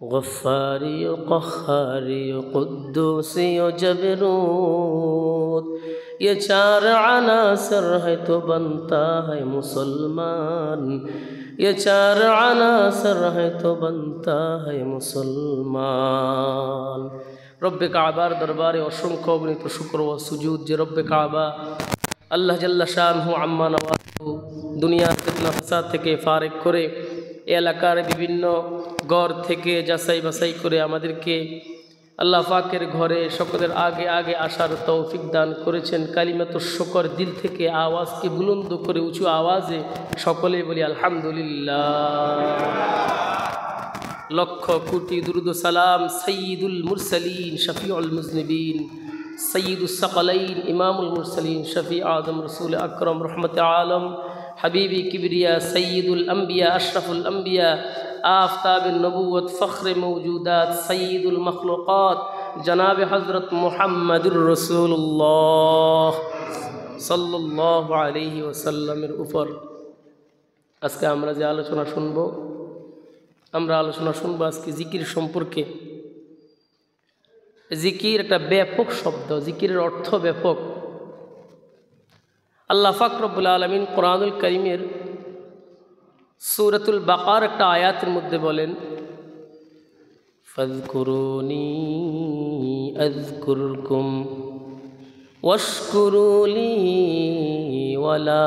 गफ्फारी क़ह्हारी क़ुद्दूसी जबरूत, ये चार अनासर है तो बनता है मुसलमान, ये चार अनासर है तो बनता है मुसलमान। रब्बे काबार दरबारे असंख्य अगणित शुक्र व सुजूद जे रब्बे काबा আল্লাহ জাল্লা শানহু আম্মা নওয়াজহু দুনিয়ার ফিতনা ফাসাদ থেকে ফারেক করে এলাকার বিভিন্ন ঘর থেকে যাচাই বাছাই করে আমাদেরকে আল্লাহ পাকের ঘরে সকলের আগে আগে আসার তৌফিক দান করেছেন। কালিমাতুশ শুকর দিল থেকে আওয়াজকে বুলন্দ করে উঁচু আওয়াজে সকলে বলি আলহামদুলিল্লাহ। লক্ষ কোটি দুরুদ সালাম সাইয়্যিদুল মুরসালিন শফিউল মুজনিবিন सय्यदुस सकलैन इमामुल मुरसलीन शफ़ी आज़म रसूल अकरम रहमत आलम हबीबी किबरिया सय्यदुल अंबिया अशरफुल अंबिया आफ़ताब नबुव्वत फ़ख्र मौजूदात सय्यदुल मखलूक़ात जनाब हज़रत मुहम्मदुर रसूलुल्लाह सल्लल्लाहु अलैहि वसल्लमेर ऊपर আজকে আমরা যে আলোচনা শুনবো আজকে জিকির সম্পর্কে। জিকির একটা ব্যাপক শব্দ, জিকিরের অর্থ ব্যাপক। আল্লাহ পাক রব্বুল আলামিন কোরআনুল কারীমের সূরাতুল বাকার একটা আয়াতের মধ্যে বলেন, ফাযকুরুনি আযকুরকুম ওয়াশকুরুলি ওয়ালা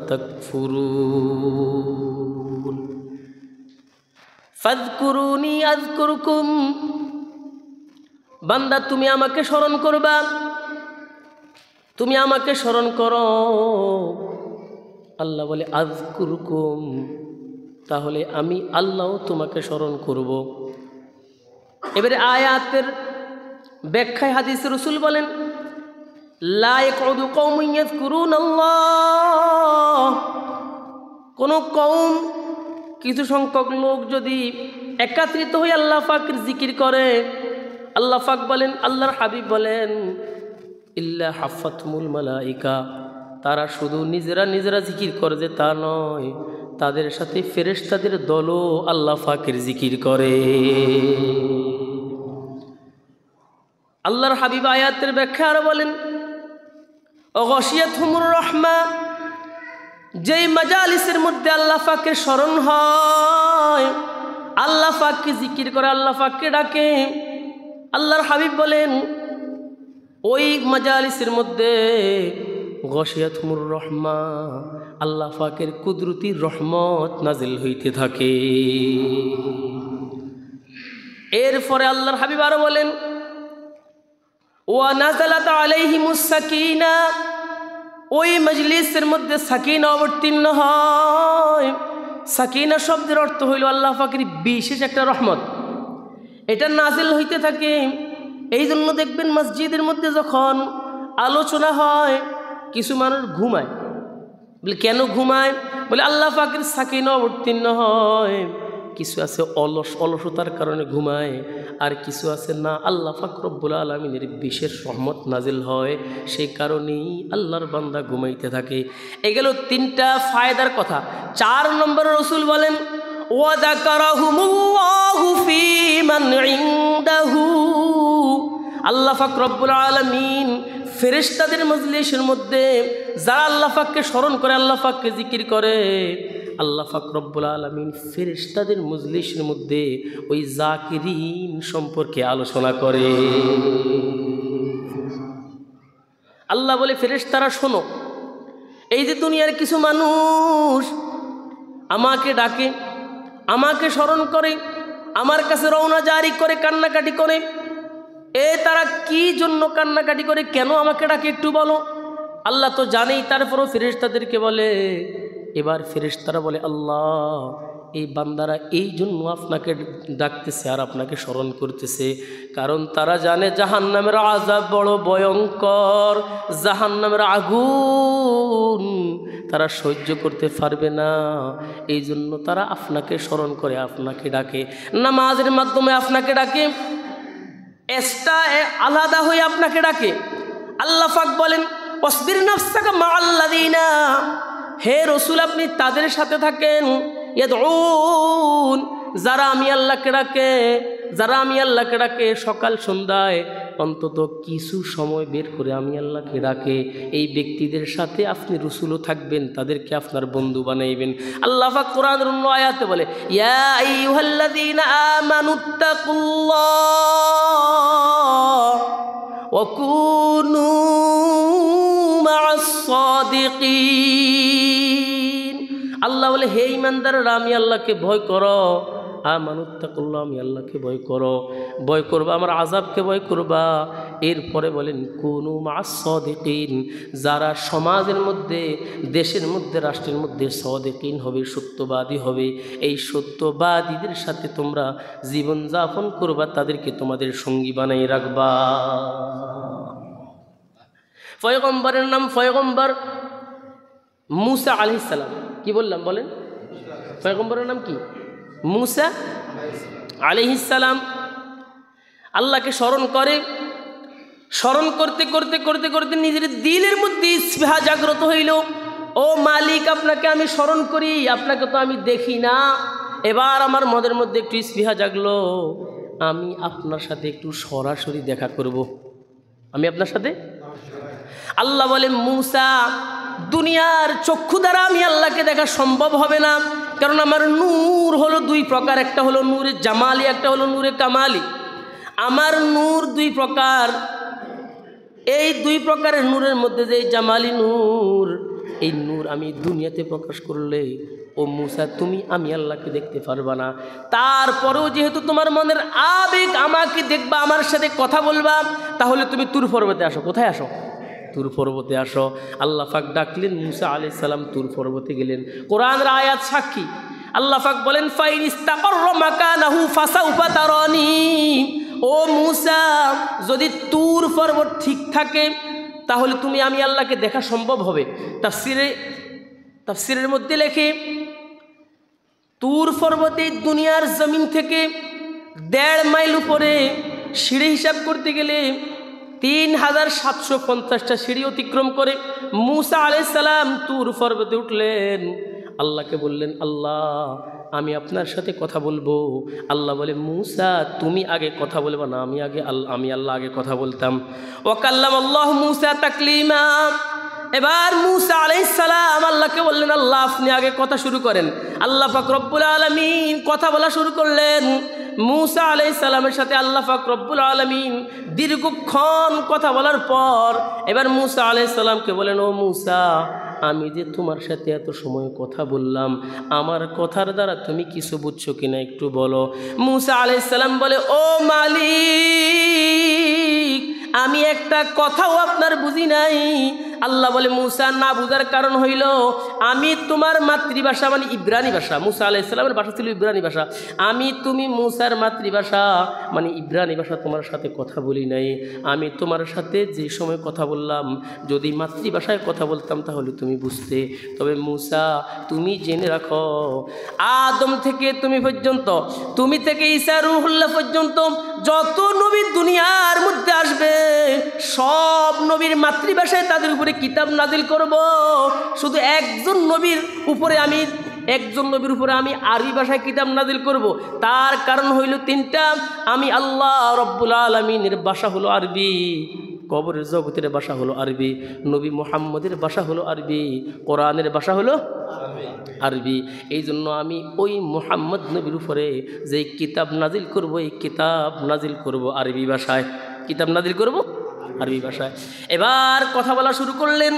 তাকফুরুন। ফাযকুরুনি আযকুরকুম, বান্দা তুমি আমাকে স্মরণ করবা, তুমি আমাকে স্মরণ করো। আল্লাহ বলে আযকুরকুম, তাহলে আমি আল্লাহ তোমাকে স্মরণ করব। এবারে আয়াতের ব্যাখ্যায় হাদিসে রাসূল বলেন, লা ইয়াকুদু কওমুন ইয়াযকুরুনাল্লাহ, কোন কওম কিছু সংখ্যক লোক যদি একত্রিত হয়ে আল্লাহ পাকের জিকির করে, আল্লাহ পাক বলেন, আল্লাহর হাবিব বলেন, ইল্লা হাফাতহুমুল মালাইকা, তারা শুধু নিজেরা জিকির করে যে তা নয়, তাদের সাথে ফেরেশতাদের দলও আল্লাহ পাকের জিকির করে। আল্লাহর হাবিব আয়াতের ব্যাখ্যা আর বলেন, অগশিয়াতহুমুর রাহমা, যেই মাজালিসের মধ্যে আল্লাহ পাকের স্মরণ হয়, আল্লাহ পাককে জিকির করে, আল্লাহ পাককে ডাকে, আল্লাহর হাবিব বলেন ওই মাজালিসের মধ্যে গশিয়াতহুমুর রহমা, আল্লাহ পাকের কুদরতি রহমত নাজিল হইতে থাকে। এরপরে আল্লাহর হাবিব আরো বলেন, ওয়া নাযালাত আলাইহিমুস সাকিনা, ওই মজলিসের মধ্যে সাকিনা অবতীর্ণ হয়। সাকিনা শব্দের অর্থ হইল আল্লাহ পাকের বিশেষ একটা রহমত, এটা নাজিল হইতে থাকে। এই জন্য দেখবেন মসজিদের মধ্যে যখন আলোচনা হয় কিছু মানুষ ঘুমায়। বলে কেন ঘুমায়? বলে আল্লাহ পাকের সাকিনা অবতীর্ণ হয়। কিছু আছে অলসতার কারণে ঘুমায়, আর কিছু আছে না, আল্লাহ পাক রব্বুল আলামিনের বিশেষ রহমত নাজিল হয়, সেই কারণেই আল্লাহর বান্দা ঘুমাইতে থাকে। এগুলো তিনটা ফায়দার কথা। 4 নম্বরে রাসূল বলেন, ওয়াযাকারাহুমুল্লাহু ফী মান ইনদাহু, আল্লাহ পাক রব্বুল আলামিন ফেরেশতাদের মজলিসের মধ্যে যারা আল্লাহ পাককে স্মরণ করে, আল্লাহ পাককে জিকির করে, আল্লাহ পাক রব্বুল আলামিন ফেরেশতাদের মজলিসের মধ্যে ওই জাকিরিন সম্পর্কে আলোচনা করে। আল্লাহ বলে, ফেরেশতারা শোনো, এই যে দুনিয়ার কিছু মানুষ আমাকে ডাকে, আমাকে স্মরণ করে, আমার কাছে রওনা জারি করে, কান্নাকাটি করে, তারা কি জন্য কান্নাকাটি করে, কেন আমাকে ডাকে একটু বলো। আল্লাহ তো জানেই, তারপরও ফেরেশতাদেরকে বলে। এবার ফেরেশতারা বলে, আল্লাহ এই বান্দারা এই জন্য আপনাকে ডাকতেছে আর আপনাকে স্মরণ করতেছে, কারণ তারা জানে জাহান্নামের আযাব বড় ভয়ঙ্কর, জাহান্নামের আগুন তারা সহ্য করতে পারবে না। এই জন্য তারা আপনাকে স্মরণ করে, আপনাকে ডাকে, নামাজের মাধ্যমে আপনাকে ডাকে, আলাদা হয়ে আপনাকে ডাকে। আল্লাহ পাক বলেন, অসবির নাফসাকা মাআল্লাযিনা, হে রসুল আপনি তাদের সাথে থাকেন ইয়াদউন, যারা আমি আল্লাহকে ডাকে, যারা আমি আল্লাহকে ডাকে সকাল সন্ধ্যায় অন্তত কিছু সময় বের করে আমি আল্লাহকে ডাকে, এই ব্যক্তিদের সাথে আপনি রসুলও থাকবেন, তাদেরকে আপনার বন্ধু বানাইবেন। আল্লাহ পাক কোরআনের অন্য আয়াতে বলে, ইয়া আইয়ুহাল্লাযীনা আমানুত্তাকুল্লাহ ওয়া কুনু মা'আস সাদিকিন। আল্লাহ বলে, হে ঈমানদাররা আমি আল্লাহকে ভয় করো, আমানুত্তাকুল্লাহ আমি আল্লাহকে ভয় করো, ভয় করবা আমার আযাবকে ভয় করবা। এরপরে বলেন কুনু মা'আস সাদিকিন, যারা সমাজের মধ্যে, দেশের মধ্যে, রাষ্ট্রের মধ্যে সাদিকিন হবে, সত্যবাদী হবে, এই সত্যবাদীদের সাথে তোমরা জীবনযাপন করবা, তাদেরকে তোমাদের সঙ্গী বানাই রাখবা। পয়গম্বরের নাম পয়গম্বর মূসা আলাইহিস সালাম। কি বললাম বলেন? পয়গম্বরের নাম কি? মূসা আলাইহিস সালাম। আল্লাহকে স্মরণ করে, স্মরণ করতে করতে করতে করতে নিজের দিলের মধ্যে স্পৃহা জাগ্রত হইল, ও মালিক আপনাকে আমি স্মরণ করি, আপনাকে তো আমি দেখি না। এবার আমার মনের মধ্যে একটু স্পৃহা জাগলো, আমি আপনার সাথে একটু সরাসরি দেখা করব, আমি আপনার সাথে। আল্লাহ বলে, মূসা দুনিয়ার চক্ষু দ্বারা আমি আল্লাহকে দেখা সম্ভব হবে না, কারণ আমার নূর হলো দুই প্রকার, একটা হলো নূরে জামালি, একটা হলো নূরে কামালি। আমার নূর দুই প্রকার, এই দুই প্রকারের নূরের মধ্যে যে জামালি নূর, এই নূর আমি দুনিয়াতে প্রকাশ করলে ও মূসা তুমি আমি আল্লাহকে দেখতে পারবা না। তারপরেও যেহেতু তোমার মনের আবেগ আমাকে দেখবা, আমার সাথে কথা বলবা, তাহলে তুমি তুর পর্বতে আসো। কোথায় আসো? তুর পর্বতে আসো। আল্লাহ পাক ডাকলেন, মূসা আলাইহিস সালাম তুর পর্বতে গেলেন। কোরআনের আয়াত সাক্ষী, আল্লাহ পাক বলেন, ফাইন ইস্তাকাররা মাকানাহু ফাসাউফা তারানি। ও মূসা, যদি তুর পর্বত ঠিক থাকে তাহলে তুমি আমি আল্লাহকে দেখা সম্ভব হবে। তাফসিরের মধ্যে লেখে, তুর পর্বতে দুনিয়ার জমিন থেকে 1.5 মাইল উপরে, সিঁড়ি হিসাব করতে গেলে 3750টা সিঁড়ি অতিক্রম করে মূসা আলাইহিস সালাম তুর পর্বতে উঠলেন। আল্লাহকে বললেন, আল্লাহ আমি আপনার সাথে কথা বলবো। আল্লাহ বলে, মূসা তুমি আগে কথা বলবা না, আমি আল্লাহ আগে কথা বলতাম। ওয়া কাল্লামাল্লাহু মূসা তাকলিমা। এবার মূসা আলাইহিস সালাম আল্লাহকে বললেন, আল্লাহ আপনি আগে কথা শুরু করেন। আল্লাহ পাক রব্বুল আলামিন কথা বলা শুরু করলেন। মূসা আলাইহিস সালামের সাথে আল্লাহ পাক রব্বুল আলামিন দীর্ঘক্ষণ কথা বলার পর এবার মূসা আলাইহিস সালামকে বলেন, ও মূসা, আমি যে তোমার সাথে এত সময় কথা বললাম, আমার কথার দ্বারা তুমি কিছু বুঝছো কিনা একটু বলো। মূসা আলাইহিস সালাম বলে, ও মালিক, আমি একটা কথাও আপনার বুঝি নাই। আল্লাহ বলে, মূসা না বুঝার কারণ হইল আমি তোমার মাতৃভাষা মানে ইব্রানি ভাষা, মূসা আলাইহিস সালামের ভাষা ছিল ইব্রানি ভাষা, তুমি মূসার মাতৃভাষা মানে ইব্রানি ভাষা তোমার সাথে কথা বলি নাই। আমি তোমার সাথে যে সময় কথা বললাম, যদি মাতৃভাষায় কথা বলতাম তাহলে তুমি বুঝতে। তবে মূসা তুমি জেনে রাখো, আদম থেকে তুমি পর্যন্ত, তুমি থেকে ঈসা রূহুল্লাহ পর্যন্ত যত নবী দুনিয়ার মধ্যে আসবে সব নবীর মাতৃভাষায় তাদের উপরে কিতাব নাজিল করব। শুধু একজন নবীর উপরে আমি আরবি ভাষায় কিতাব নাজিল করব। তার কারণ হইল 3টা। আমি আল্লাহ রব্বুল আলামিনের ভাষা হলো আরবি, কবরের জগতের ভাষা হলো আরবি, নবী মুহাম্মদের ভাষা হলো আরবি, কোরআনের ভাষা হলো আরবি। এই জন্য আমি ওই মুহাম্মদ নবীর উপরে যে কিতাব নাজিল করব, এই কিতাব নাজিল করব আরবি ভাষায়, কিতাব নাজিল করব আরবি ভাষায়। এবার কথা বলা শুরু করলেন।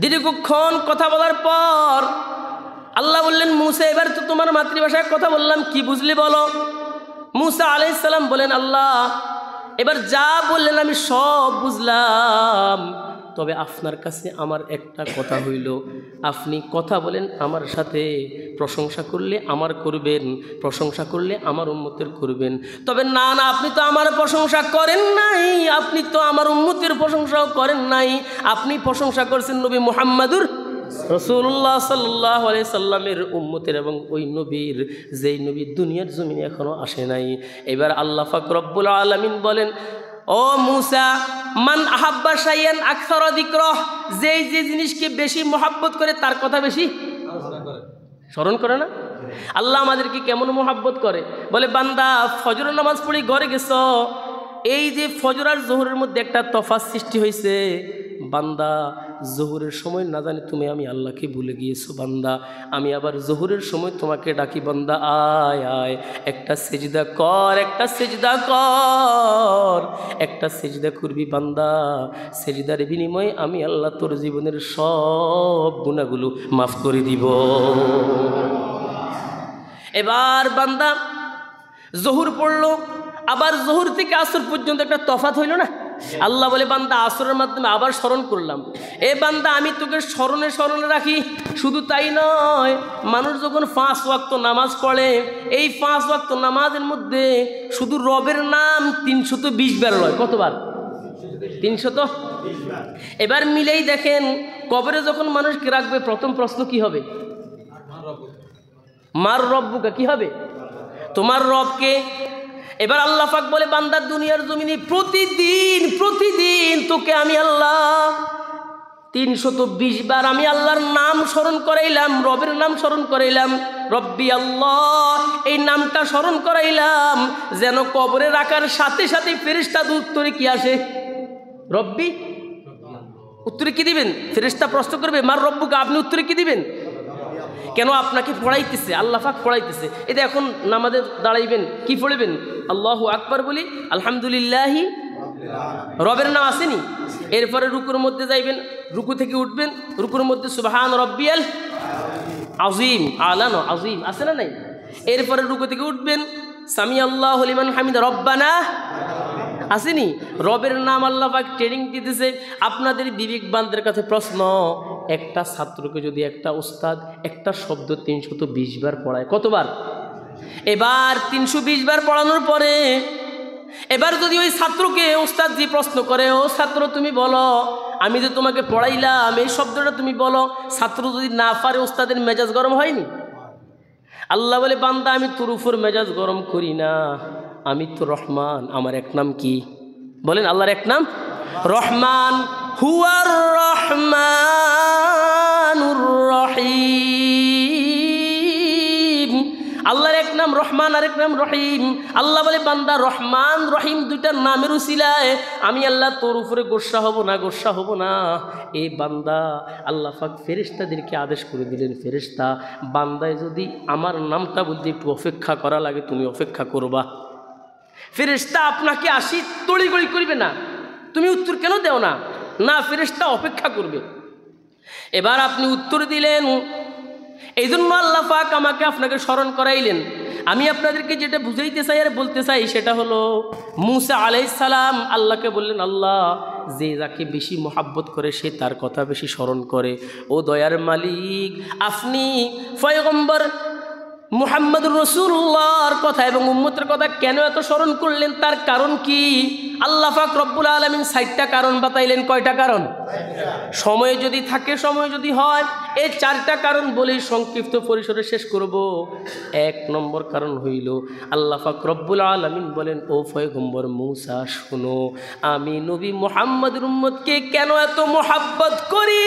দীর্ঘক্ষণ কথা বলার পর আল্লাহ বললেন, মূসা এবার তো তোমার মাতৃভাষায় কথা বললাম, কি বুঝলি বলো। মূসা আলাইহিস সালাম বলেন, আল্লাহ এবার যা বললেন আমি সব বুঝলাম, তবে আপনার কাছে আমার একটা কথা হইল, আপনি কথা বলেন আমার সাথে, প্রশংসা করলে আমার করবেন, প্রশংসা করলে আমার উম্মতের করবেন। তবে না না, আপনি তো আমার প্রশংসা করেন নাই, আপনি তো আমার উম্মতের প্রশংসাও করেন নাই, আপনি প্রশংসা করছেন নবী মুহাম্মাদুর রাসূলুল্লাহ সাল্লাল্লাহু আলাইহি সাল্লামের উম্মতের এবং ওই নবীর, যেই নবী দুনিয়ার জমিনে এখনো আসে নাই। এবার আল্লাহ পাক রব্বুল আলামিন বলেন, ও মূসা, মান আহাব্বা শাইয়ান আকসারা যিকরাহ, যে জিনিসকে বেশি মহব্বত করে তার কথা বেশি স্মরণ করে না? আল্লাহ আমাদেরকে কেমন মোহাব্বত করে, বলে বান্দা ফজরের নামাজ পড়ি ঘরে গেছ, এই যে ফজর আর জোহরের মধ্যে একটা তফাৎ সৃষ্টি হয়েছে, বান্দা জোহরের সময় না জানি তুমি আমি আল্লাহকে ভুলে গিয়েছো, বান্দা আমি আবার জোহরের সময় তোমাকে ডাকি, বান্দা আয় আয় একটা সেজদা কর, একটা সেজদা কর, একটা সেজদা করবি বান্দা, সেজদার বিনিময়ে আমি আল্লাহ তোর জীবনের সব গুনাহগুলো মাফ করে দিব। এবার বান্দা জোহর পড়লো, আবার জোহর থেকে আসর পর্যন্ত একটা তফাৎ হইল না? আল্লাহ বলে বান্দা আসরের মাধ্যমে আবার স্মরণ করলাম, এ বান্দা আমি তোকে স্মরণে স্মরণে রাখি। শুধু তাই নয়, মানুষ যখন 5 ওয়াক্ত নামাজ পড়ে, এই 5 ওয়াক্ত নামাজের মধ্যে শুধু রবের নাম 320 বার লয়। কতবার? 300। এবার মিলেই দেখেন, কবরে যখন মানুষকে রাখবে প্রথম প্রশ্ন কি হবে? মার রব্বুকা, কি হবে? তোমার রবকে। এবার আল্লাহ পাক বলে বান্দা দুনিয়ার জমিনে প্রতিদিন তোকে আমি আল্লাহ 320 বার আমি আল্লাহর নাম স্মরণ করাইলাম, রবের নাম স্মরণ করাইলাম, রব্বি আল্লাহ এই নামটা স্মরণ করাইলাম, যেন কবরে রাখার সাথে সাথে ফেরেশতা উত্তরে কি আসে? রব্বি। উত্তরে কি দিবেন? ফেরেশতা প্রশ্ন করবে মার রব্বুকা, আপনি উত্তরে কি দিবেন? কেন? আপনাকে পড়াইতেছে, আল্লাহ পাক পড়াইতেছে। এটা এখন নামাজে দাঁড়াইবেন, কি পড়বেন? আল্লাহু আকবার বলি, আলহামদুলিল্লাহি, রবের নাম আসেনি? এরপরে রুকুর মধ্যে যাইবেন, রুকু থেকে উঠবেন, রুকুর মধ্যে সুবহান রব্বিয়াল আজিম, আলানো আজিম আছে না নাই? এরপরে রুকু থেকে উঠবেন, সামি আল্লাহু লিমান হামিদা রব্বানা আসেনি? রবের নাম আল্লাহ পাক ট্রেনিং দিতেছে। আপনাদের বিবেকবানদের কাছে প্রশ্ন, একটা ছাত্রকে যদি একটা উস্তাদ একটা শব্দ 320 বার পড়ায়, কতবার? এবার 320 বার পড়ানোর পরে এবার যদি ওই ছাত্রকে উস্তাদ জি প্রশ্ন করে, ও ছাত্র তুমি বলো, আমি যে তোমাকে পড়াইলাম এই শব্দটা তুমি বলো, ছাত্র যদি না পারে উস্তাদের মেজাজ গরম হয়নি? আল্লাহ বলে বান্দা আমি তোর উপর মেজাজ গরম করি না, আমি তো রহমান, আমার এক নাম কি? বলেন আল্লাহর এক নাম রহমান। হুয়ার রহমানুর রহিম, আল্লাহর এক নাম রহমান, আরেক নাম রহিম। আল্লাহ বলে বান্দা রহমান রহিম দুইটা নামের উসিলায় আমি আল্লাহ তোর উপরে গোসা হব না, গোসা হব না। এই বান্দা আল্লাহ পাক ফেরেশতাদেরকে আদেশ করে দিলেন, ফেরেশতা বান্দায় যদি আমার নামটা বলতে একটু অপেক্ষা করা লাগে তুমি অপেক্ষা করবা। ফেরেশতা আপনাকে আসি তড়িগড়ি করবে না, তুমি উত্তর কেন দেও না? না, ফেরেশতা অপেক্ষা করবে। এবার আপনি উত্তর দিলেন, এই জন্য আল্লাহ পাক আমাকে আপনাকে স্মরণ করাইলেন। আমি আপনাদেরকে যেটা বুঝাইতে চাই আর বলতে চাই সেটা হলো, মুসা আলাইহিস সালাম আল্লাহকে বললেন, আল্লাহ যে যাকে বেশি মোহাব্বত করে সে তার কথা বেশি স্মরণ করে। ও দয়ার মালিক, আপনি পয়গম্বর মুহাম্মদুর রাসূলুল্লাহর কথা এবং উম্মতের কথা কেন এত স্মরণ করলেন? তার কারণ কি? আল্লাহ পাক রব্বুল আলামিন 4টা কারণ বাতাইলেন। কয়টা কারণ? সময় যদি থাকে, সময় যদি হয়, এই 4টা কারণ বলেই সংক্ষিপ্ত পরিসরে শেষ করব। 1 নম্বর কারণ হইল, আল্লাহ পাক রব্বুল আলামিন বলেন, ও পয়গম্বর মূসা শোনো, আমি নবী মুহাম্মদের উম্মতকে কেন এত মোহাব্বত করি?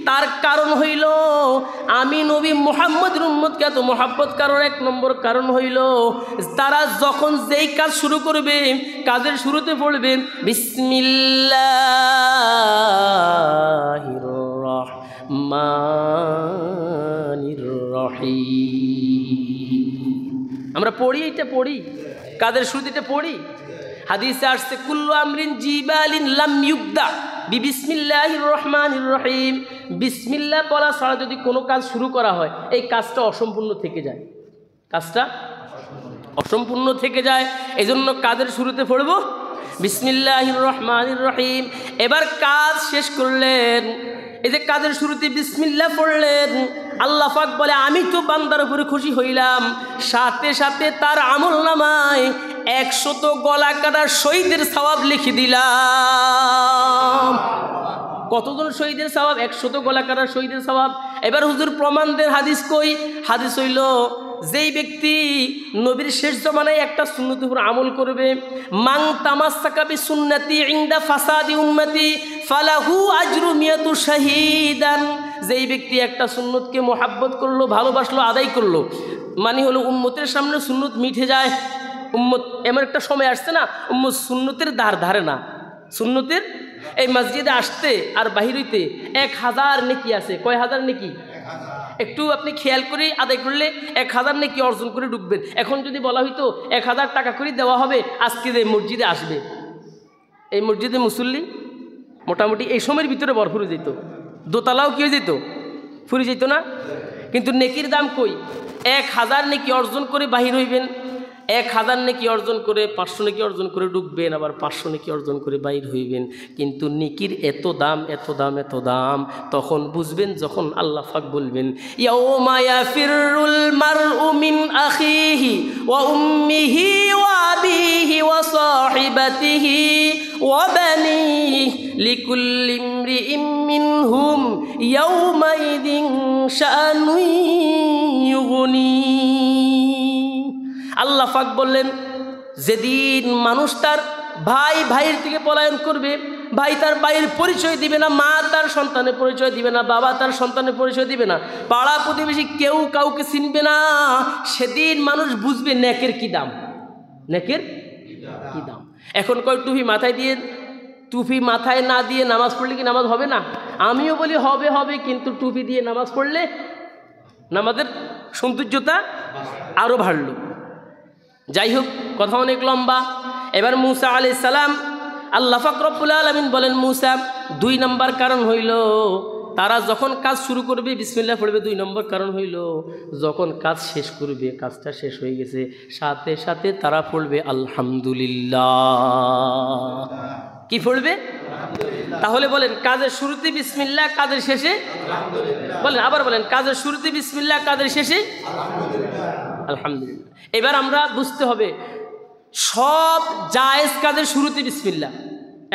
তার কারণ হইল, আমি নবী মুহাম্মদের উম্মতকে এত মোহাব্বত কারণ 1 নম্বর কারণ হইল, তারা যখন যেই কাজ শুরু করবে, কাজের শুরুতে পড়বে বিসমিল্লাহির রহমানির রহিম। আমরা পড়ি, এটা পড়ি, কাজের শুরুতে এটা পড়ি। হাদিসে আসছে, কুল্লু আমরিন জিবালিন লাম ইউবদা বিসমিল্লাহির রহমানির রহিম। বিসমিল্লাহ বলা ছাড়া যদি কোনো কাজ শুরু করা হয়, এই কাজটা অসম্পূর্ণ থেকে যায়, কাজটা অসম্পূর্ণ থেকে যায়। এই জন্য কাজের শুরুতে পড়ব বিসমিল্লাহির রহমানির রহিম। এবার কাজ শেষ করলেন, এই যে কাজের শুরুতে বিসমিল্লাহ পড়লেন, আল্লাহ পাক বলে আমি তো বান্দার উপরে খুশি হইলাম, সাথে সাথে তার আমল নামায় 100 গলা কাটা শহীদের সওয়াব লিখে দিলাম। কতজন শহীদের সওয়াব? 100 গলা কাটা শহীদের সওয়াব। এবার হুজুর প্রমাণ দেন হাদিস কই? হাদিস হইল যেই ব্যক্তি নবীর শেষ জমানায় একটা সুন্নতের উপর আমল করবে, মান তামাসসাকা বিসুন্নতি ইনদা ফাসাদি উম্মতি ফালাহু আজরু মিয়াতু শাহীদান। যেই ব্যক্তি একটা সুন্নতকে মোহাব্বত করলো, ভালোবাসলো, আদায় করলো, মানে হলো উম্মতের সামনে সুন্নত মিঠে যায়। উম্মত এমন একটা সময় আসছে না, উম্মত সুন্নতের ধারে না। সুন্নতের এই মসজিদে আসতে আর বাহির হইতে 1000 নেকি আছে। কয় হাজার নেকি? একটু আপনি খেয়াল করে আদায় করলে 1000 নেকি অর্জন করে ঢুকবেন। এখন যদি বলা হইতো 1000 টাকা করে দেওয়া হবে, আজকে যে মসজিদে আসবে, এই মসজিদে মুসল্লি মোটামুটি এই সময়ের ভিতরে ভরপুর যেত, দোতলাও কি হয়ে যেত, ফুরে যেত না? কিন্তু নেকির দাম কই? 1000 নেকি অর্জন করে বাহির হইবেন, 1000 নেকি অর্জন করে 500 নেকি অর্জন করে ঢুকবেন, আবার 500 নেকি অর্জন করে বাইর হইবেন। কিন্তু নেকির এত দাম, এত দাম, এত দাম তখন বুঝবেন যখন আল্লাহ পাক বলবেন, ইয়াউমা ইয়াফিরুল মারউ মিন আখিহি ওয়া উম্মিহি ওয়া আবিহি ওয়া সাহিবাতিহি ওয়া বানিহি লিকুল্লি ইমরিইম মিনহুম ইয়াউমাইদিন শাআনুন ইউগনি। আল্লাহ পাক বললেন, যেদিন মানুষ তার ভাই ভাইয়ের থেকে পলায়ন করবে, ভাই তার ভাইয়ের পরিচয় দিবে না, মা তার সন্তানের পরিচয় দিবে না, বাবা তার সন্তানের পরিচয় দিবে না, পাড়া প্রতিবেশী কেউ কাউকে চিনবে না, সেদিন মানুষ বুঝবে নেকের কি দাম, নেকের কি দাম। এখন কয় টুপি মাথায় দিয়ে, টুপি মাথায় না দিয়ে নামাজ পড়লে কি নামাজ হবে না? আমিও বলি হবে, হবে, কিন্তু টুপি দিয়ে নামাজ পড়লে নামাজের সৌন্দর্যতা আরও বাড়ল। যাই হোক, কথা অনেক লম্বা। এবার মূসা আলাইহিস সালাম, আল্লাহ পাক রব্বুল আলামিন বলেন, মূসা 2 নম্বর কারণ হইল তারা যখন কাজ শুরু করবে বিসমিল্লাহ পড়বে। 2 নম্বর কারণ হইল যখন কাজ শেষ করবে, কাজটা শেষ হয়ে গেছে, সাথে সাথে তারা পড়বে আলহামদুলিল্লাহ। কি পড়বে? তাহলে বলেন, কাজের শুরুতে বিসমিল্লাহ, কাজের শেষে বলেন, আবার বলেন, কাজের শুরুতে বিসমিল্লাহ, কাজের শেষে আলহামদুলিল্লাহ। এবার আমরা বুঝতে হবে সব জায়েজ কাজের শুরুতে বিসমিল্লাহ।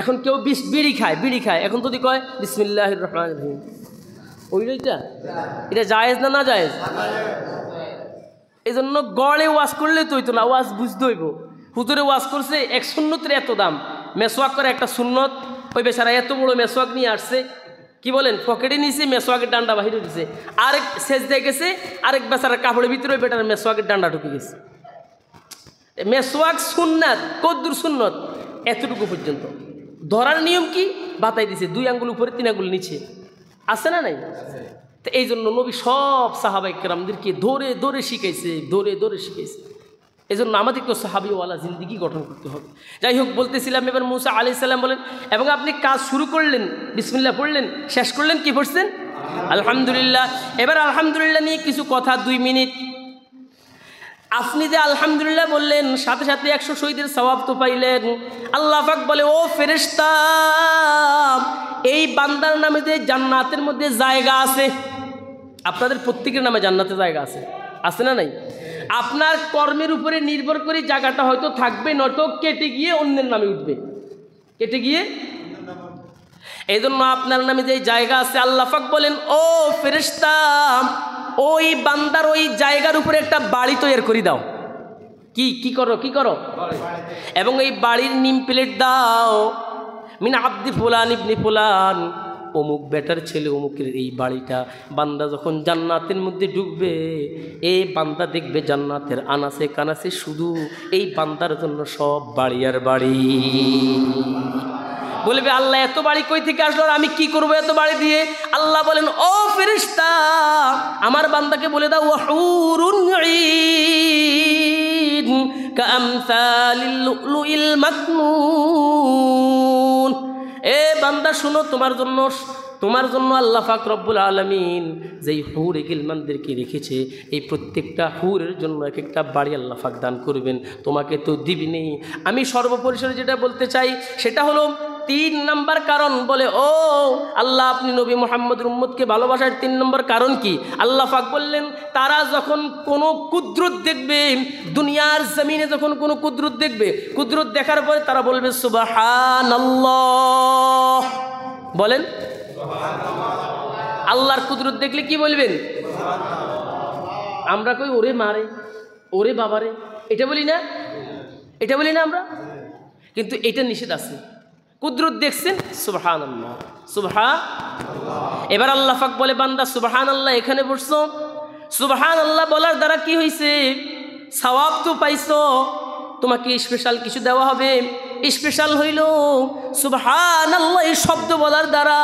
এখন কেউ বিড়ি খায়, এখন যদি কয় বিসমিল্লাহির রহমানির রহিম, ওইটা এটা জায়েজ না? না জায়েজ। এই জন্য গড়ে ওয়াজ করলে তো হইতো না, ওয়াজ বুঝতে হইব। হুজুরে ওয়াজ করছে, এক সুন্নতের এত দাম, মেসওয়াক করে একটা সুন্নত, ওই বেচারা এত বড় মেসওয়াক নিয়ে আসছে, কি বলেন, পকেটে নিয়েছে, মেসওয়াকের ডান্ডা বাহিরে দিছে, আরেক শেষ দিয়ে গেছে, আরেক বেচারা কাপড়ের ভিতরে বেটার মেসওয়াকের ডান্ডা ঢুকে গেছে। মেসওয়াক সুন্নাত, কদ্দুর সুন্নত, এতটুকু পর্যন্ত। ধরার নিয়ম কি? বাতাই দিছে, 2 আঙ্গুল উপরে 3 আঙ্গুল নিচে, আছে না নাই? তো এই জন্য নবী সব সাহাবায়ে কেরামদেরকে ধরে ধরে শিখাইছে, ধরে ধরে শিখাইছে। এই জন্য আমাদেরকে সাহাবীওয়ালা জিন্দিগি গঠন করতে হবে। যাই হোক, বলতেছিলাম, এবার মূসা আলাইহিস সালাম বলেন, এবং আপনি কাজ শুরু করলেন, বিসমিল্লাহ পড়লেন, শেষ করলেন কি পড়ছেন? আলহামদুলিল্লাহ। এবার আলহামদুলিল্লাহ নিয়ে কিছু কথা, 2 মিনিট। আপনি যে আলহামদুলিল্লাহ বললেন, সাথে সাথে 100 শহীদের সওয়াব তো পাইলেন। আল্লাহ পাক বলে, ও ফেরেশতা, এই বান্দার নামে যে জান্নাতের মধ্যে জায়গা আছে, আপনাদের প্রত্যেকের নামে জান্নাতে জায়গা আছে, আছে না নাই? আপনার কর্মের উপরে নির্ভর করে জায়গাটা হয়তো থাকবে, নয়তো কেটে গিয়ে অন্যের নামে উঠবে, কেটে গিয়ে। এই জন্য আপনার নামে যে জায়গা আছে, আল্লাহ পাক বলেন, ও ফেরেশতা, ওই বান্দার ওই জায়গার উপরে একটা বাড়ি তৈরি করে দাও। কি করো? এবং এই বাড়ির নেম প্লেট দাও, মিন আব্দি ফুলান ইবনি ফুলান, অমুক বেটার ছেলে অমুকের এই বাড়িটা। বান্দা যখন জান্নাতের মধ্যে ঢুকবে, এই বান্দা দেখবে জান্নাতের আনাসে কানাসে শুধু এই বান্দার জন্য সব বাড়ি আর বাড়ি। বলবে, আল্লাহ এত বাড়ি কই থেকে আসলো, আর আমি কি করবো এত বাড়ি দিয়ে? আল্লাহ বলেন, ও ফেরেশতা, আমার বান্দাকে বলে দাও, ওয়াহুরুন ঈন কামসালিল লুলুইল মাকনুন। এ বান্দা শুনো, তোমার জন্য আল্লাহ পাক রব্বুল আলামিন যেই হুর গিলমানদেরকে রেখেছে, এই প্রত্যেকটা হুরের জন্য এক একটা বাড়ি আল্লাহ পাক দান করবেন। তোমাকে তো দিবিনি। আমি সর্বপরিসরে যেটা বলতে চাই সেটা হলো 3 নম্বর কারণ। বলে, ও আল্লাহ, আপনি নবী মুহাম্মদের উম্মতকে ভালোবাসার 3 নম্বর কারণ কি? আল্লাহ পাক বললেন, তারা যখন কোনো কুদরত দেখবে, দুনিয়ার জমিনে যখন কোনো কুদরত দেখবে, কুদরত দেখার পরে তারা বলবে সুবহানাল্লাহ। বলেন আল্লাহর কুদরত দেখলে কি বলবেন? আমরা কই ওরে মারে, ওরে বাবারে, এটা বলি না? এটা বলি না আমরা? কিন্তু এটা নিষেধ আছে। কুদরত দেখছেন, সুবহানাল্লাহ সুবহান। এবার আল্লাহ পাক বলে বান্দা সুবহানাল্লাহ এখানে বসছো, সুবহানাল্লাহ বলার দ্বারা কি হয়েছে? সওয়াব তো পাইছো, তোমাকে স্পেশাল কিছু দেওয়া হবে। স্পেশাল হইল সুবহানাল্লাহ এই শব্দ বলার দ্বারা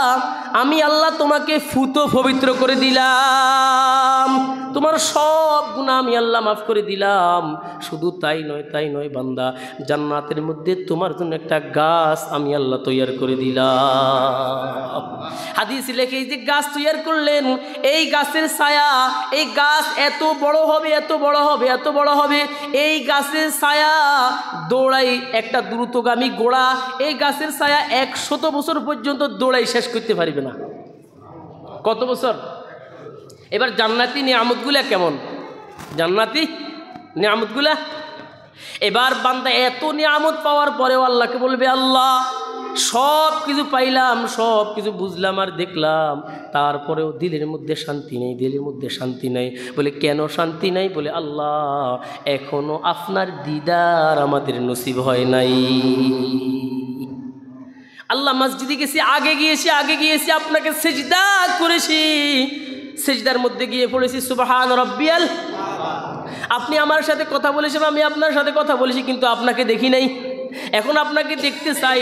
আমি আল্লাহ তোমাকে ফুতো পবিত্র করে দিলাম, তোমার সব গুনাহ আমি আল্লাহ মাফ করে দিলাম। শুধু তাই নয় বান্দা, জান্নাতের মধ্যে তোমার জন্য একটা গাছ আমি আল্লাহ তৈয়ার করে দিলাম। হাদিস লেখে এই যে গাছ তৈয়ার করলেন, এই গাছের ছায়া, এই গাছ এত বড় হবে, এত বড় হবে, এত বড় হবে। এই গাছের ছায়া দৌড়াই একটা দ্রুতগামী ঘোড়া, এই গাছের ছায়া 100 বছর পর্যন্ত দৌড়াই শেষ করতে পারবে না। কত বছর? এবার জান্নাতি নিয়ামতগুলা কেমন? জান্নাতি নিয়ামতগুলা, এবার বান্দা এত নিয়ামত পাওয়ার পরেও আল্লাহকে বলবে আল্লাহ সব কিছু পাইলাম, সব কিছু বুঝলাম আর দেখলাম, তারপরেও দিলের মধ্যে শান্তি নেই, দিলের মধ্যে শান্তি নেই। বলে কেন শান্তি নাই? বলে আল্লাহ এখনো আপনার দিদার আমাদের নসিব হয় নাই। আল্লাহ মসজিদে গেছি, আগে গিয়েছি আপনাকে সেজদা করেছি, সেজদার মধ্যে গিয়ে পড়েছি সুবহান রাব্বিয়াল। আপনি আমার সাথে কথা বলেছেন, আমি আপনার সাথে কথা বলেছি, কিন্তু আপনাকে দেখি নাই। এখন আপনাকে দেখতে চাই।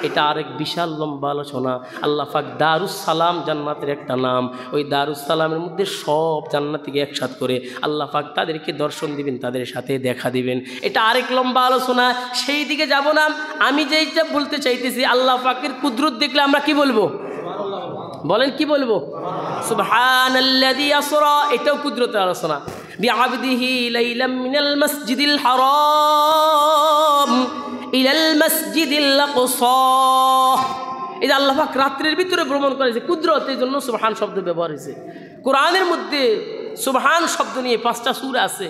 এটা আরেক বিশাল লম্বা আলোচনা। আল্লাহ পাক দারুস সালাম জান্নাতের একটা নাম, ওই দারুস সালামের মধ্যে সব জান্নাতীকে একসাথ করে আল্লাহ পাক তাদেরকে দর্শন দিবেন, তাদের সাথে দেখা দিবেন। এটা আরেক লম্বা আলোচনা, সেই দিকে যাব না। আমি যেইটা বলতে চাইতেছি, আল্লাহ পাকের কুদরত দেখলে আমরা কি বলবো? বলেন কি বলবো? সুবহানাল্লাযী আসরা, এটাও কুদরতের আলোচনা। বিআবদিহি লাইলাম মিনাল মাসজিদিল হারাম ইলাল মাসজিদিল আকসা, এই যে আল্লাহ পাক রাত্রির ভিতরে ভ্রমণ করেছে, কুদরত, এই জন্য সুবহান শব্দ ব্যবহার হয়েছে। কোরআনের মধ্যে সুবহান শব্দ নিয়ে 5টা সূরা আছে,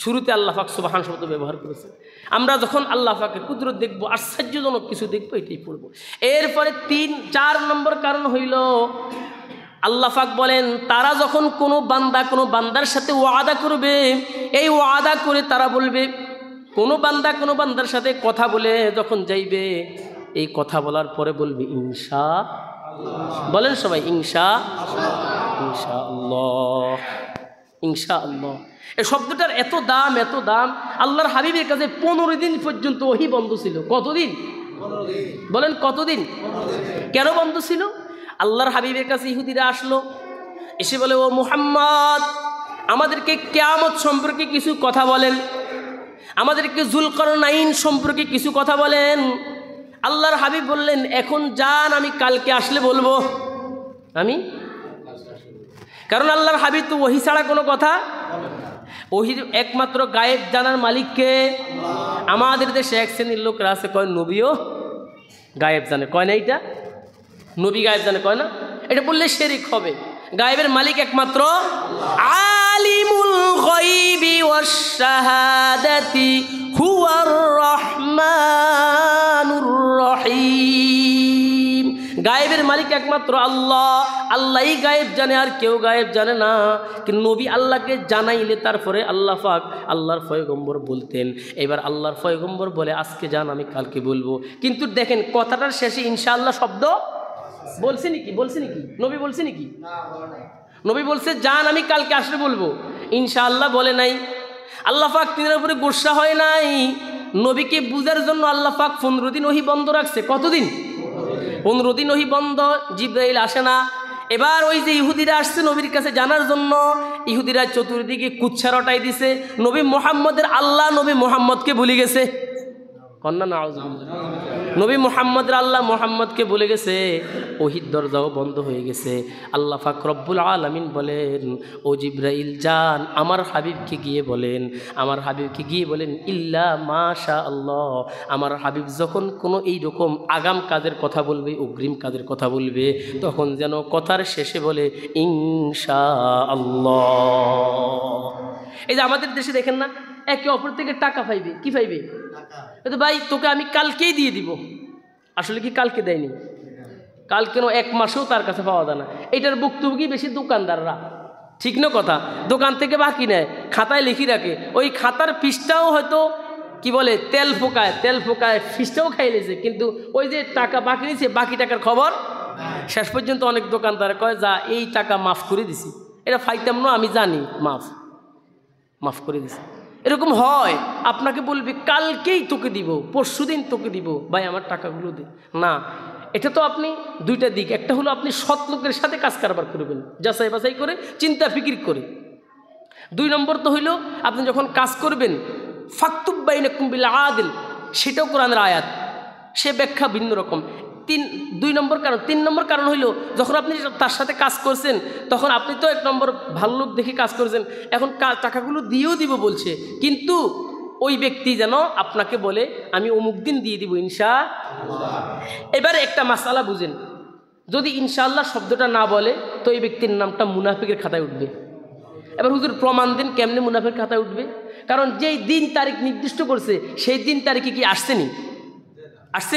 শুরুতে আল্লাহ পাক সুবহান শব্দ ব্যবহার করেছে। আমরা যখন আল্লাহ পাকের কুদরত দেখবো, আশ্চর্যজনক কিছু দেখবো, এটাই পড়বো। এরপরে 3-4 নম্বর কারণ হইল আল্লাহ পাক বলেন তারা যখন কোনো বান্দার সাথে ওয়াদা করবে, এই ওয়াদা করে তারা বলবে, কোনো বান্দার সাথে কথা বলে যখন যাইবে, এই কথা বলার পরে বলবে ইনশাআল্লাহ। বলেন সবাই ইনশাআল্লাহ। ইনশাআল্লাহ এই শব্দটার এত দাম। আল্লাহর হাবিবের কাছে 15 দিন পর্যন্ত ওহী বন্ধ ছিল। কতদিন? বলেন কতদিন? কেন বন্ধ ছিল? আল্লাহর হাবিবের কাছে ইহুদিরা আসলো, এসে বলে ও মুহাম্মদ আমাদেরকে কিয়ামত সম্পর্কে কিছু কথা বলেন, আমাদেরকে যুলকারনাইন সম্পর্কে কিছু কথা বলেন। আল্লাহর হাবিব বললেন এখন যান, আমি কালকে আসলে বলবো। কারণ আল্লাহর হাবিব তো ওহী ছাড়া কোনো কথা, ওহীর একমাত্র গায়েব জানার মালিককে। আমাদের দেশে এক শ্রেণীর লোকরা আছে কয় নবীও গায়েব জানে, কয় না এটা নবী গায়েব জানে, কয় না। এটা বললে শিরক হবে। গায়েবের মালিক একমাত্র আলিমুল গায়বি ওয়াশ শাহাদাতি হুয়ার রহমানুর রহিম। গায়েবের মালিক একমাত্র আল্লাহ, আল্লাহই গায়েব জানে, আর কেউ গায়েব জানে না। কিন্তু নবী আল্লাহকে জানাইলে তারপরে আল্লাহ পাক আল্লাহর পয়গম্বর বলতেন। এবার আল্লাহর পয়গম্বর বলে আজকে যান, আমি কালকে বলবো। কিন্তু দেখেন কথাটার শেষে ইনশাআল্লাহ শব্দ বলছে নাকি? নবী বলছে নাকি? নবী বলছে যান, আমি কালকে আসলে বলবো। ইনশাআল্লাহ বলে নাই। আল্লাহ পাক তিনের উপরে গোসা হয় নাই। নবীকে বুঝার জন্য আল্লাহ পাক 15 দিন ওহী বন্ধ রাখছে। কতদিন? 15 দিন ওহী বন্ধ, জিবরাইল আসে না। এবার ওই যে ইহুদিরা আসছে নবীর কাছে জানার জন্য, ইহুদিরা চতুর্দিকে কুচ্ছা রটাই দিছে। নবী মুহাম্মদের আল্লাহ নবী মুহাম্মদকে ভুলে গেছে। কন্যা নাউজুবিল্লাহ, নবী মুহাম্মদের আল্লাহ মুহাম্মদকে ভুলে গেছে। ওহীর দরজাও বন্ধ হয়ে গেছে। আল্লাহ পাক রব্বুল আলামিন বলেন ও জিবরাইল যান, আমার হাবিবকে গিয়ে বলেন ইল্লা মাশা আল্লাহ। আমার হাবিব যখন কোনো এইরকম আগাম কাজের কথা বলবে, অগ্রিম কাজের কথা বলবে, তখন যেন কথার শেষে বলে ইনশাআল্লাহ। এই যে আমাদের দেশে দেখেন না, একে অপর থেকে টাকা পাইবে, কি পাইবে? ভাই তোকে আমি কালকেই দিয়ে দিব। আসলে কি কালকে দেয়নি? কাল কেন 1 মাসেও তার কাছে পাওয়া যায় না। এটার ভুক্তভোগী বেশি দোকানদাররা, ঠিক না কথা? দোকান থেকে বাকি নেয়, খাতায় লিখি রাখে, ওই খাতার পৃষ্ঠাও হয়তো কি বলে তেল ফোকায় ফিসটাও খাইলেছে, কিন্তু ওই যে টাকা বাকি নিয়েছে বাকি টাকার খবর শেষ পর্যন্ত অনেক দোকানদার কয় যা এই টাকা মাফ করে দিছি, এটা ফাইতাম না, আমি জানি মাফ করে দিছি। এরকম হয়, আপনাকে বলবে কালকেই তোকে দিব, পরশুদিন তোকে দিব, ভাই আমার টাকাগুলো দে না। এটা তো আপনি দুইটা দিক, একটা হলো আপনি সৎ লোকের সাথে কাজ কারবার করবেন যাচাই বাছাই করে, চিন্তা ফিকির করে। 2 নম্বর তো হইল আপনি যখন কাজ করবেন ফাকতুব বাইনাকুম বিল আদল, সেটাও কোরআনের আয়াত, সে ব্যাখ্যা ভিন্ন রকম। 3 নম্বর কারণ হইল যখন আপনি তার সাথে কাজ করছেন তখন আপনি তো 1 নম্বর ভালো লোক দেখে কাজ করছেন, এখন টাকাগুলো দিয়েও দিব বলছে, কিন্তু ওই ব্যক্তি যেন আপনাকে বলে আমি অমুক দিন দিয়ে দিব ইনশাআল্লাহ। এবার একটা মাসালা বুঝেন, যদি ইনশাআল্লাহ শব্দটা না বলে তো এই ব্যক্তির নামটা মুনাফিকের খাতায় উঠবে। এবার হুজুর প্রমাণ দিন কেমনে মুনাফিকের খাতায় উঠবে? কারণ যেই দিন তারিখ নির্দিষ্ট করছে সেই দিন তারিখে কি আসছে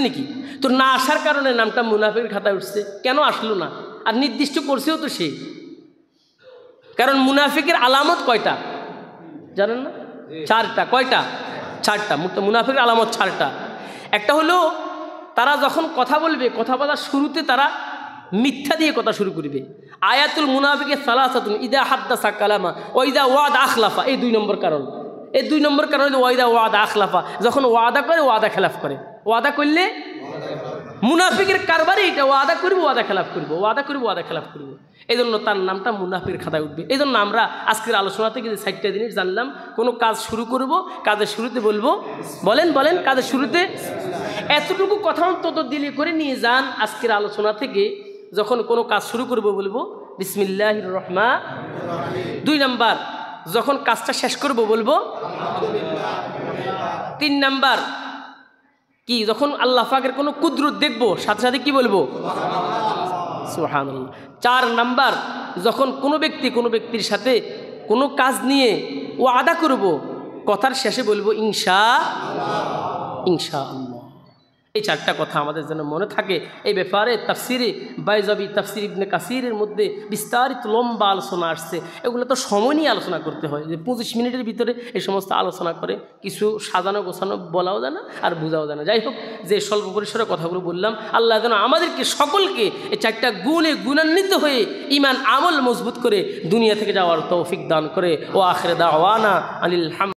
নাকি? তো না আসার কারণে নামটা মুনাফিকের খাতায় উঠছে, কেন আসলো না? আর নির্দিষ্ট করছেও তো সে। কারণ মুনাফিকের আলামত কয়টা জানেন না? 4টা। কয়টা? 4টা। মুনাফিকের আলামত 4টা। একটা হলো তারা যখন কথা বলবে, কথা বলার শুরুতে তারা মিথ্যা দিয়ে কথা শুরু করবে। আয়াতুল মুনাফিকের সালাসাতুন ইদা হাদ্দাসা কালামা ওয়া ইদা ওয়াদা আখলাফা, এই 2 নম্বর কারণ। এই 2 নম্বর কারণ হলো ওয়াইদা ওয়াদা আখলাফা, যখন ওয়াদা করে ওয়াদা খেলাফ করে। ওয়াদা করলে মুনাফিকের কারবারে এটা, ওয়াদা করবো ওয়াদা খেলাফ করবো, ওয়াদা করবো ওয়াদা খেলাফ করবো। এই জন্য তার নামটা মুনাফিকের খাতায় উঠবে। এই জন্য আমরা আজকের আলোচনা থেকে যে 4টা জিনিস জানলাম, কোনো কাজ শুরু করব কাজের শুরুতে বলবো, বলেন কাজের শুরুতে এতটুকু কথা অন্তত দিলে করে নিয়ে যান। আজকের আলোচনা থেকে যখন কোনো কাজ শুরু করব বলবো বিসমিল্লাহির রহমান। 2 নম্বর যখন কাজটা শেষ করব বলবো 3 নম্বর কি, যখন আল্লাহ পাকের কোনো কুদরত দেখবো সাথে সাথে কি বলবো সুবহানাল্লাহ। 4 নম্বর যখন কোনো ব্যক্তির সাথে কোনো কাজ নিয়ে ওয়াদা করব কথার শেষে বলবো ইনশাআল্লাহ। এই 4টা কথা আমাদের যেন মনে থাকে। এই ব্যাপারে তাফসিরে বাইজাবি, তাফসির ইবনে কাসিরের মধ্যে বিস্তারিত লম্বা আলোচনা আসছে। এগুলো তো সময় নিয়ে আলোচনা করতে হয়, যে 25 মিনিটের ভিতরে এই সমস্ত আলোচনা করে কিছু সাজানো গোছানো বলাও যায় না আর বোঝাও যায় না। যাই হোক, যে স্বল্প পরিসরে কথাগুলো বললাম, আল্লাহ যেন আমাদেরকে সকলকে এই 4টা গুণে গুণান্বিত হয়ে ঈমান আমল মজবুত করে দুনিয়া থেকে যাওয়ার তৌফিক দান করে। ও আখির দাওয়ানা আনিল হামদ।